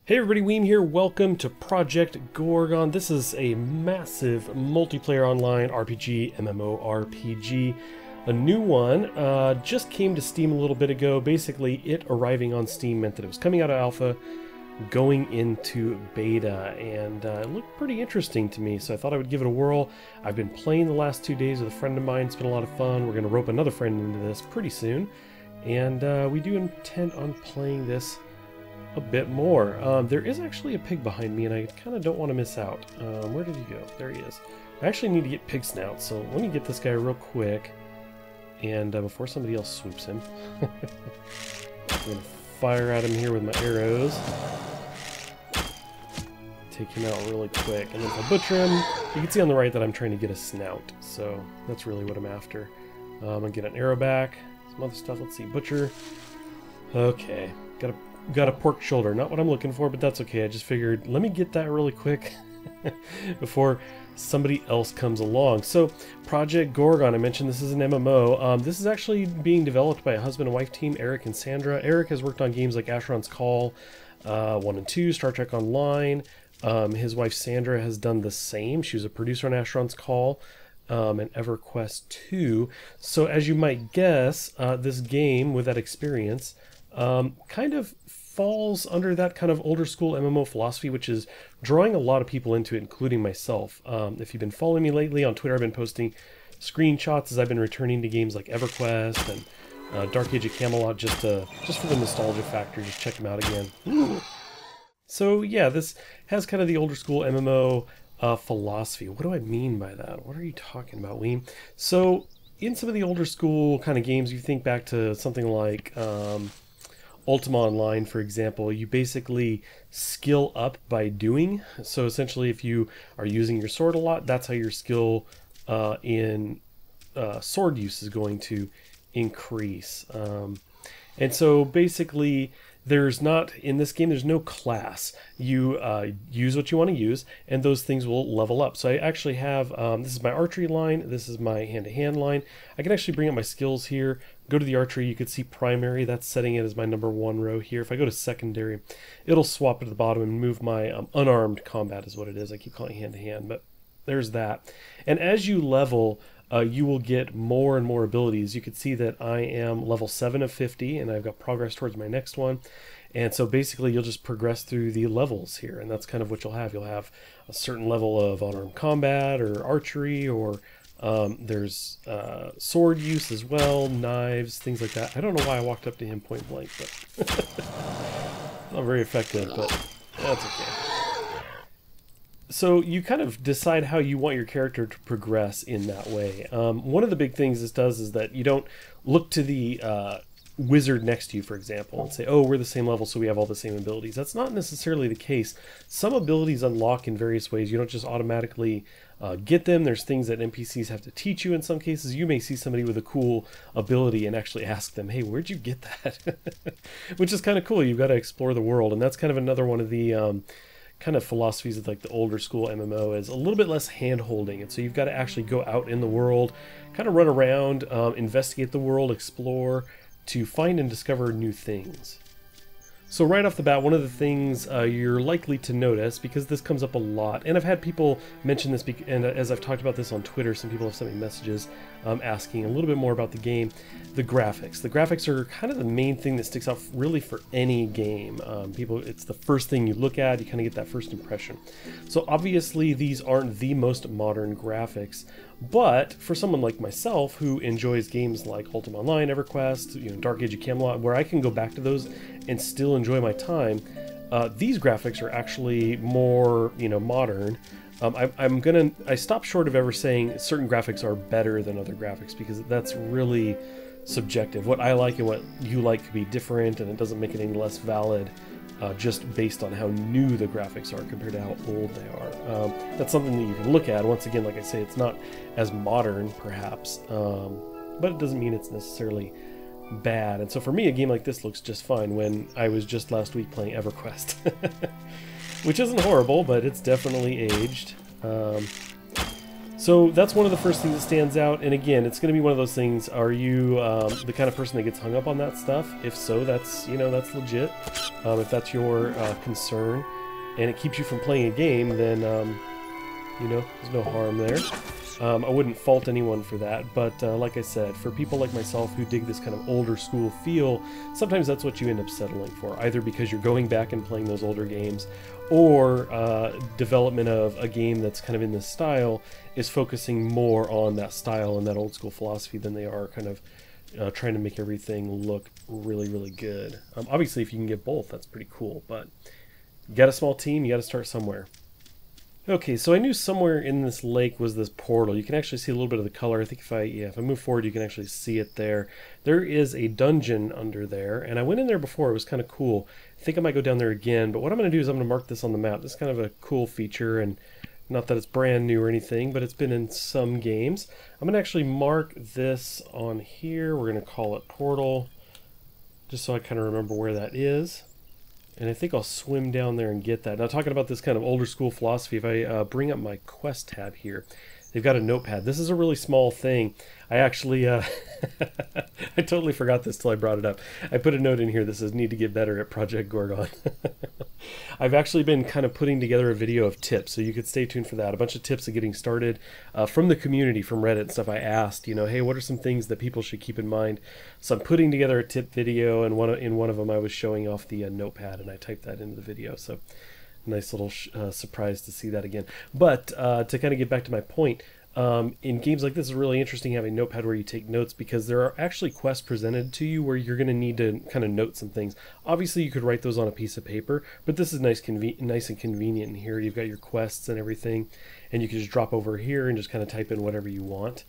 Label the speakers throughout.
Speaker 1: Hey everybody, Weem here. Welcome to Project Gorgon. This is a massive multiplayer online RPG, MMORPG. A new one just came to Steam a little bit ago. Basically, it arriving on Steam meant that it was coming out of alpha, going into beta, and it looked pretty interesting to me, so I thought I would give it a whirl. I've been playing the last 2 days with a friend of mine. It's been a lot of fun. We're going to rope another friend into this pretty soon, and we do intend on playing this a bit more. There is actually a pig behind me, and I kind of don't want to miss out. Where did he go? There he is. I actually need to get pig snout, so let me get this guy real quick, and before somebody else swoops him. I'm going to fire at him here with my arrows. Take him out really quick, and then if I butcher him, you can see on the right that I'm trying to get a snout, so that's really what I'm after. I'm going to get an arrow back, some other stuff. Let's see, butcher. Okay, got a pork shoulder. Not what I'm looking for, but that's okay. I just figured, let me get that really quick before somebody else comes along. So, Project Gorgon, I mentioned this is an MMO. This is actually being developed by a husband and wife team, Eric and Sandra. Eric has worked on games like Asheron's Call 1 and 2, Star Trek Online. His wife Sandra has done the same. She was a producer on Asheron's Call and Everquest 2. So, as you might guess, this game, with that experience, kind of falls under that kind of older school MMO philosophy, which is drawing a lot of people into it, including myself. If you've been following me lately on Twitter, I've been posting screenshots as I've been returning to games like Everquest and Dark Age of Camelot, just for the nostalgia factor. Just check them out again. Ooh. So yeah, this has kind of the older school MMO philosophy. What do I mean by that? What are you talking about, Weem? So in some of the older school kind of games, you think back to something like Ultima Online, for example. You basically skill up by doing. So essentially, if you are using your sword a lot, that's how your skill in sword use is going to increase. And so basically, there's not, in this game, there's no class. You use what you want to use, and those things will level up. So I actually have, this is my archery line, this is my hand-to-hand line. I can actually bring up my skills here, go to the archery, you can see primary, that's setting it as my #1 row here. If I go to secondary, it'll swap it to the bottom and move my unarmed combat is what it is. I keep calling it hand-to-hand, but there's that. And as you level, you will get more and more abilities. You can see that I am level 7 of 50, and I've got progress towards my next one. And so basically you'll just progress through the levels here, and that's kind of what you'll have. You'll have a certain level of unarmed combat or archery, or there's sword use as well, knives, things like that. I don't know why I walked up to him point blank, but not very effective, but that's okay. So you kind of decide how you want your character to progress in that way. One of the big things this does is that you don't look to the wizard next to you, for example, and say, oh, we're the same level, so we have all the same abilities. That's not necessarily the case. Some abilities unlock in various ways. You don't just automatically get them. There's things that NPCs have to teach you in some cases. You may see somebody with a cool ability and actually ask them, hey, where'd you get that? Which is kind of cool. You've got to explore the world, and that's kind of another one of the kind of philosophies of like the older school MMO is a little bit less hand-holding, and so you've got to actually go out in the world, kind of run around, investigate the world, explore, to find and discover new things. So right off the bat, one of the things you're likely to notice, because this comes up a lot, and I've had people mention this, and as I've talked about this on Twitter, some people have sent me messages asking a little bit more about the game, the graphics. The graphics are kind of the main thing that sticks out really for any game. It's the first thing you look at, you kind of get that first impression. So obviously these aren't the most modern graphics, but for someone like myself who enjoys games like Ultima Online, Everquest, Dark Age of Camelot, where I can go back to those and still enjoy my time, these graphics are actually more, modern. I stop short of ever saying certain graphics are better than other graphics, because that's really subjective. What I like and what you like could be different, and it doesn't make it any less valid just based on how new the graphics are compared to how old they are. That's something that you can look at. Once again, like I say, it's not as modern, perhaps, but it doesn't mean it's necessarily bad. And so for me, a game like this looks just fine when I was just last week playing Everquest. Which isn't horrible, but it's definitely aged. So that's one of the first things that stands out, and again, it's going to be one of those things. Are you the kind of person that gets hung up on that stuff? If so, that's that's legit. If that's your concern, and it keeps you from playing a game, then there's no harm there. I wouldn't fault anyone for that, but like I said, for people like myself who dig this kind of older school feel, sometimes that's what you end up settling for, either because you're going back and playing those older games, or development of a game that's kind of in this style is focusing more on that style and that old school philosophy than they are kind of trying to make everything look really, really good. Obviously, if you can get both, that's pretty cool, but you got a small team, you got to start somewhere. Okay, so I knew somewhere in this lake was this portal. You can actually see a little bit of the color. I think if I move forward, you can actually see it there. There is a dungeon under there, and I went in there before. It was kind of cool. I think I might go down there again, but what I'm going to do is I'm going to mark this on the map. This is kind of a cool feature, and not that it's brand new or anything, but it's been in some games. I'm going to actually mark this on here. We're going to call it portal, just so I kind of remember where that is. And I think I'll swim down there and get that. Now, talking about this kind of older school philosophy, if I bring up my quest tab here, they've got a notepad. This is a really small thing. I actually, I totally forgot this till I brought it up. I put a note in here that says, need to get better at Project Gorgon. I've actually been kind of putting together a video of tips, so you could stay tuned for that. A bunch of tips of getting started from the community, from Reddit and stuff. I asked, hey, what are some things that people should keep in mind? So I'm putting together a tip video, and in one of them I was showing off the notepad, and I typed that into the video. So nice little surprise to see that again. But to kind of get back to my point, in games like this, it's really interesting having a notepad where you take notes, because there are actually quests presented to you where you're going to need to kind of note some things. Obviously, you could write those on a piece of paper, but this is nice and convenient. In here, you've got your quests and everything, and you can just drop over here and just kind of type in whatever you want.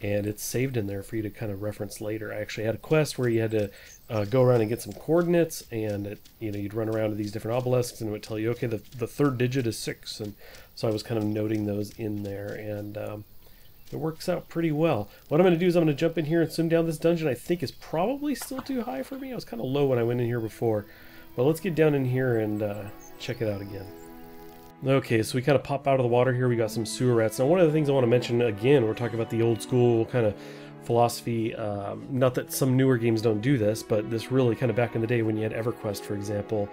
Speaker 1: And it's saved in there for you to kind of reference later. I actually had a quest where you had to go around and get some coordinates, and you'd run around to these different obelisks, and it would tell you, okay, the third digit is 6, and so I was kind of noting those in there, and it works out pretty well. What I'm going to do is I'm going to jump in here and swim down this dungeon. I think is probably still too high for me. I was kind of low when I went in here before, but let's get down in here and check it out again. Okay, so we kind of pop out of the water here. We got some sewer rats. Now, one of the things I want to mention, again, we're talking about the old school kind of philosophy. Not that some newer games don't do this, but this really kind of back in the day when you had Everquest, for example,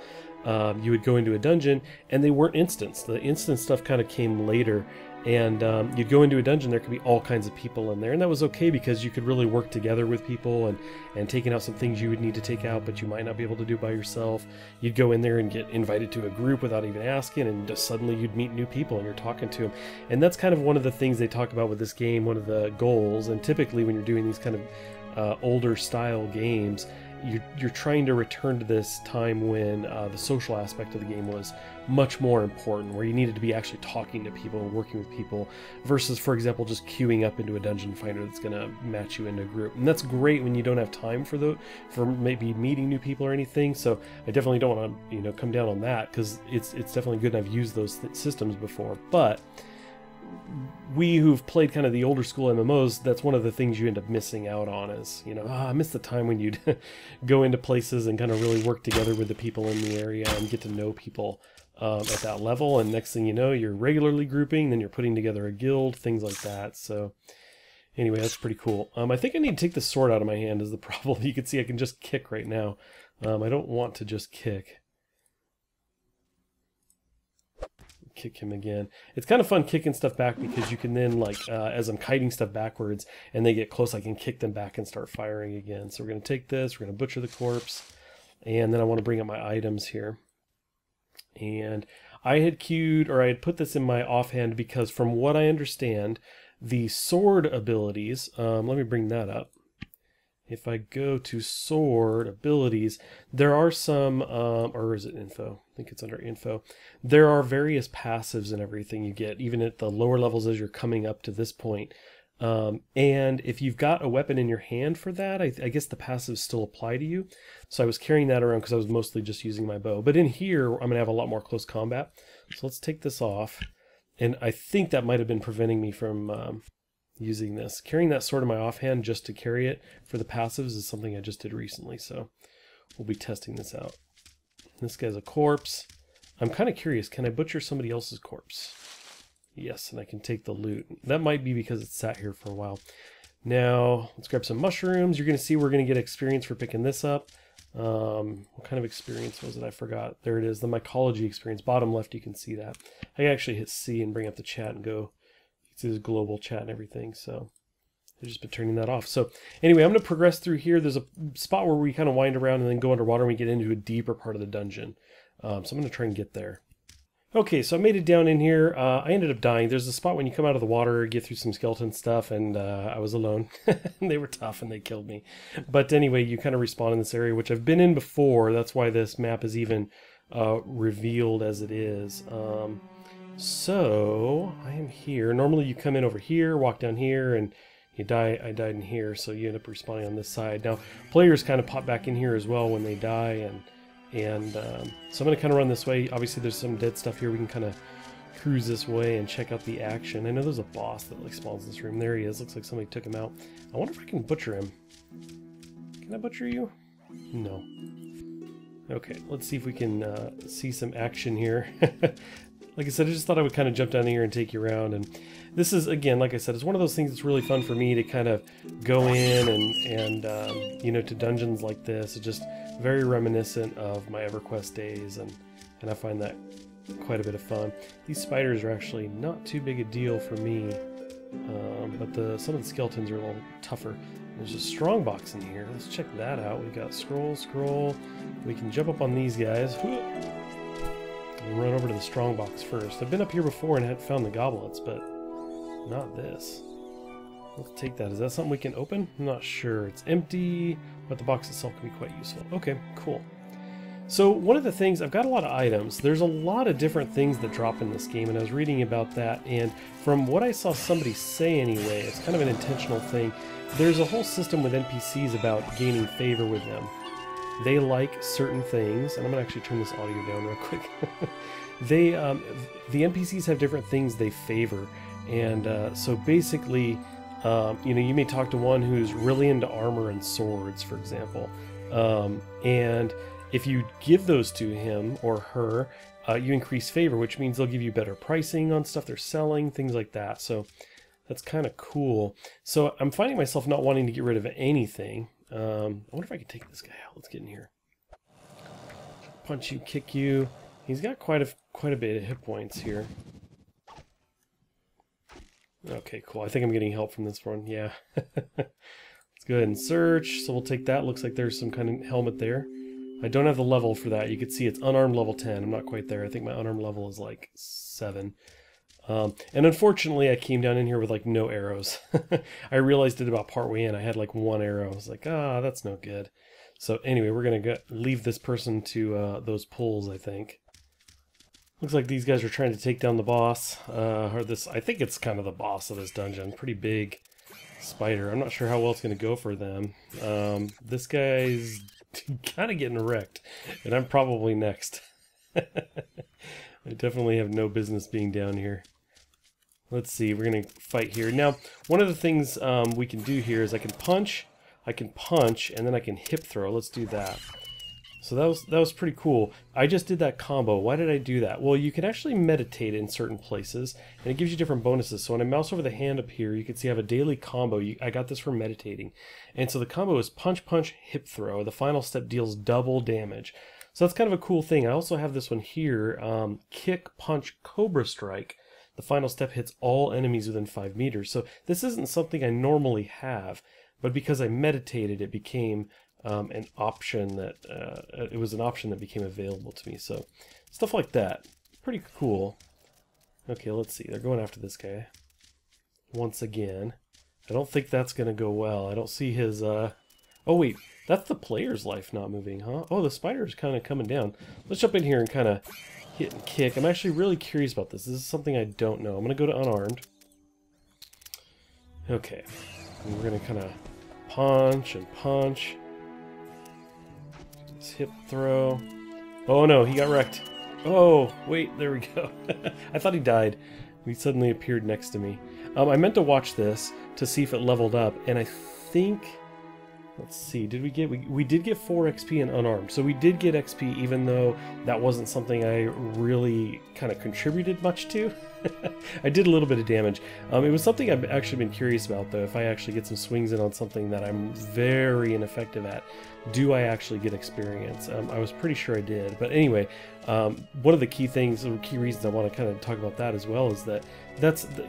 Speaker 1: you would go into a dungeon and they weren't instants. The instant stuff kind of came later, and you'd go into a dungeon, there could be all kinds of people in there, and that was okay because you could really work together with people and taking out some things you would need to take out but you might not be able to do by yourself. You'd go in there and get invited to a group without even asking, and just suddenly you'd meet new people and you're talking to them. And that's kind of one of the things they talk about with this game, one of the goals. And typically when you're doing these kind of older style games, you're trying to return to this time when the social aspect of the game was much more important, where you needed to be actually talking to people and working with people, versus, for example, just queuing up into a dungeon finder that's going to match you into a group. And that's great when you don't have time for maybe meeting new people or anything. So I definitely don't want to come down on that, because it's definitely good, and I've used those systems before. But we who've played kind of the older school MMOs, that's one of the things you end up missing out on is, I miss the time when you'd go into places and kind of really work together with the people in the area and get to know people at that level. And next thing you know, you're regularly grouping, then you're putting together a guild, things like that. So anyway, that's pretty cool. I think I need to take the sword out of my hand is the problem. You can see I can just kick right now. I don't want to just kick. Kick him again. It's kind of fun kicking stuff back, because you can then, like, as I'm kiting stuff backwards and they get close, I can kick them back and start firing again. So we're going to take this, we're going to butcher the corpse, and then I want to bring up my items here. And I had put this in my offhand because, from what I understand, the sword abilities, let me bring that up. If I go to sword abilities, there are some, or is it info? I think it's under info. There are various passives and everything you get, even at the lower levels as you're coming up to this point. And if you've got a weapon in your hand for that, I guess the passives still apply to you. So I was carrying that around because I was mostly just using my bow. But in here, I'm going to have a lot more close combat. So let's take this off. And I think that might have been preventing me from using this. Carrying that sword in my offhand just to carry it for the passives is something I just did recently. So we'll be testing this out. This guy's a corpse. I'm kind of curious, can I butcher somebody else's corpse? Yes, and I can take the loot. That might be because it's sat here for a while. Now, let's grab some mushrooms. You're going to see we're going to get experience for picking this up. What kind of experience was it? I forgot. There it is, the mycology experience. Bottom left, you can see that. I can actually hit C and bring up the chat and go. You can see this global chat and everything, so I've just been turning that off. So anyway, I'm going to progress through here. There's a spot where we kind of wind around and then go underwater and we get into a deeper part of the dungeon. So I'm going to try and get there. Okay, so I made it down in here. I ended up dying. There's a spot when you come out of the water, get through some skeleton stuff, and I was alone. They were tough and they killed me. But anyway, you kind of respawn in this area, which I've been in before. That's why this map is even revealed as it is. So I am here. Normally you come in over here, walk down here, and you die. I died in here, so you end up respawning on this side. Now, players kind of pop back in here as well when they die, and so I'm going to kind of run this way. Obviously, there's some dead stuff here. We can kind of cruise this way and check out the action. I know there's a boss that like spawns in this room. There he is. Looks like somebody took him out. I wonder if I can butcher him. Can I butcher you? No. Okay, let's see if we can see some action here. Like I said, I just thought I would kind of jump down here and take you around. And this is, again, like I said, it's one of those things that's really fun for me to kind of go in and you know, to dungeons like this. It's just very reminiscent of my Everquest days, and I find that quite a bit of fun. These spiders are actually not too big a deal for me, but some of the skeletons are a little tougher. There's a strong box in here. Let's check that out. We've got scroll. We can jump up on these guys. Run over to the strong box first. I've been up here before and had found the goblets, but not this. Let's take that. Is that something we can open? I'm not sure. It's empty, but the box itself can be quite useful. Okay, cool. So one of the things, I've got a lot of items. There's a lot of different things that drop in this game, and I was reading about that, and from what I saw somebody say anyway, it's kind of an intentional thing. There's a whole system with NPCs about gaining favor with them. They like certain things, and I'm going to actually turn this audio down real quick. The NPCs have different things they favor, and so basically, you know, you may talk to one who's really into armor and swords, for example, and if you give those to him or her, you increase favor, which means they'll give you better pricing on stuff they're selling, things like that. So that's kind of cool. So I'm finding myself not wanting to get rid of anything. I wonder if I can take this guy out. Let's get in here. Punch you, kick you. He's got quite a bit of hit points here. Okay, cool. I think I'm getting help from this one. Yeah. Let's go ahead and search. So we'll take that. Looks like there's some kind of helmet there. I don't have the level for that. You can see it's unarmed level 10. I'm not quite there. I think my unarmed level is like 7. And unfortunately, I came down in here with like no arrows. I realized it about partway in. I had like 1 arrow. I was like, ah, that's no good. So anyway, we're going to leave this person to those pulls, I think. Looks like these guys are trying to take down the boss. Or this, I think it's kind of the boss of this dungeon. Pretty big spider. I'm not sure how well it's going to go for them. This guy's kind of getting wrecked, and I'm probably next. I definitely have no business being down here. Let's see, we're going to fight here. Now, one of the things we can do here is I can punch, and then I can hip throw. Let's do that. So that was pretty cool. I just did that combo. Why did I do that? Well, you can actually meditate in certain places, and it gives you different bonuses. So when I mouse over the hand up here, you can see I have a daily combo. I got this from meditating. And so the combo is punch, punch, hip throw. The final step deals double damage. So that's kind of a cool thing. I also have this one here, kick, punch, cobra strike. The final step hits all enemies within 5 meters. So this isn't something I normally have, but because I meditated, it became an option that it was an option that became available to me. So stuff like that, pretty cool. Okay, let's see. They're going after this guy once again. I don't think that's gonna go well. I don't see his. Oh wait, that's the player's life not moving, huh? Oh, the spider is kind of coming down. Let's jump in here and kind of hit and kick. I'm actually really curious about this. This is something I don't know. I'm gonna go to unarmed. Okay, and we're gonna kind of punch and punch. Hip throw. Oh no, he got wrecked. Oh, wait, there we go. I thought he died. He suddenly appeared next to me. I meant to watch this to see if it leveled up, and I think Let's see, did we get, we did get 4 XP in unarmed, so we did get XP even though that wasn't something I really kind of contributed much to. I did a little bit of damage. It was something I've actually been curious about though. If I actually get some swings in on something that I'm very ineffective at, do I actually get experience? I was pretty sure I did, but anyway, one of the key things, or key reasons I want to kind of talk about that as well is that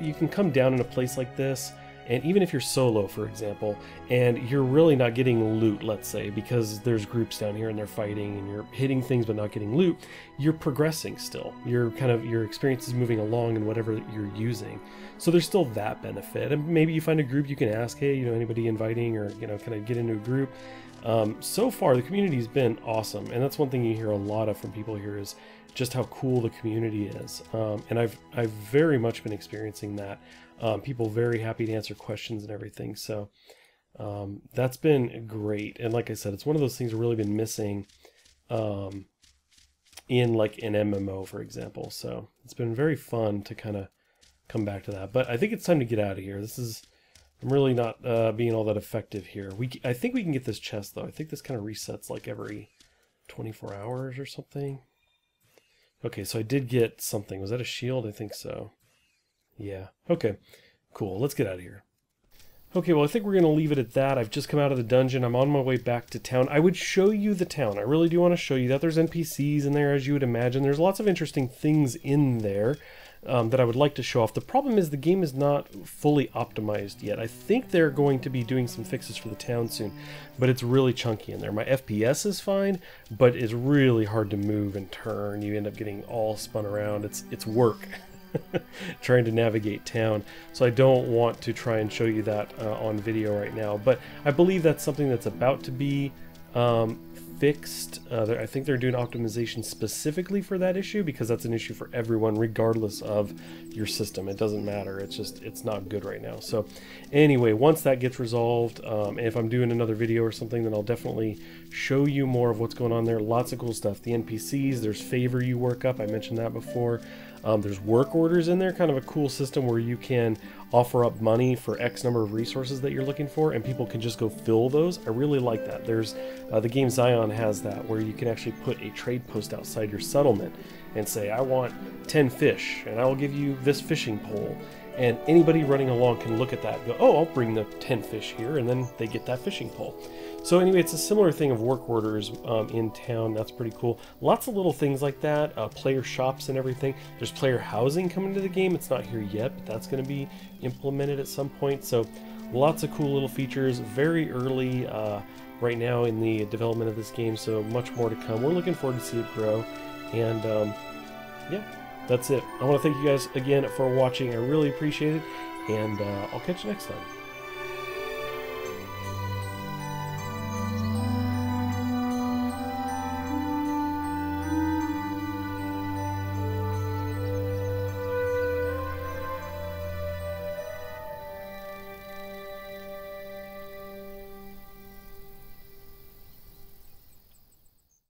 Speaker 1: you can come down in a place like this. And even if you're solo, for example, and you're really not getting loot, let's say, because there's groups down here and they're fighting and you're hitting things but not getting loot, you're progressing still. Your experience is moving along in whatever you're using. So there's still that benefit. And maybe you find a group you can ask, hey, anybody inviting, or, can I get into a group? So far, the community's been awesome. And that's one thing you hear a lot of from people here is just how cool the community is. And I've very much been experiencing that. People very happy to answer questions and everything. So that's been great. And like I said, it's one of those things I've really been missing in like an MMO, for example. So it's been very fun to kind of come back to that. But I think it's time to get out of here. I'm really not being all that effective here. I think we can get this chest though. I think this kind of resets like every 24 hours or something. Okay, so I did get something. Was that a shield? I think so. Yeah. Okay, cool. Let's get out of here. Okay, well, I think we're going to leave it at that. I've just come out of the dungeon. I'm on my way back to town. I would show you the town. I really do want to show you that. There's NPCs in there, as you would imagine. There's lots of interesting things in there that I would like to show off. The problem is the game is not fully optimized yet. I think they're going to be doing some fixes for the town soon, but it's really chunky in there. My FPS is fine, but it's really hard to move and turn. You end up getting all spun around. It's work. Trying to navigate town, so I don't want to try and show you that on video right now, but I believe that's something that's about to be fixed. I think they're doing optimization specifically for that issue, because that's an issue for everyone regardless of your system. It doesn't matter, it's not good right now. So anyway, once that gets resolved, and if I'm doing another video or something, then I'll definitely show you more of what's going on there. Lots of cool stuff. The NPCs, there's favor you work up, I mentioned that before. There's work orders in there, kind of a cool system where you can offer up money for X number of resources that you're looking for, and people can just go fill those. I really like that. There's the game Zion has that, where you can actually put a trade post outside your settlement and say, I want 10 fish, and I will give you this fishing pole. And anybody running along can look at that and go, oh, I'll bring the 10 fish here, and then they get that fishing pole. So anyway, it's a similar thing of work orders in town. That's pretty cool. Lots of little things like that, player shops and everything. There's player housing coming to the game. It's not here yet, but that's going to be implemented at some point. So lots of cool little features. Very early right now in the development of this game, so much more to come. We're looking forward to see it grow. And yeah, that's it. I want to thank you guys again for watching. I really appreciate it, and I'll catch you next time.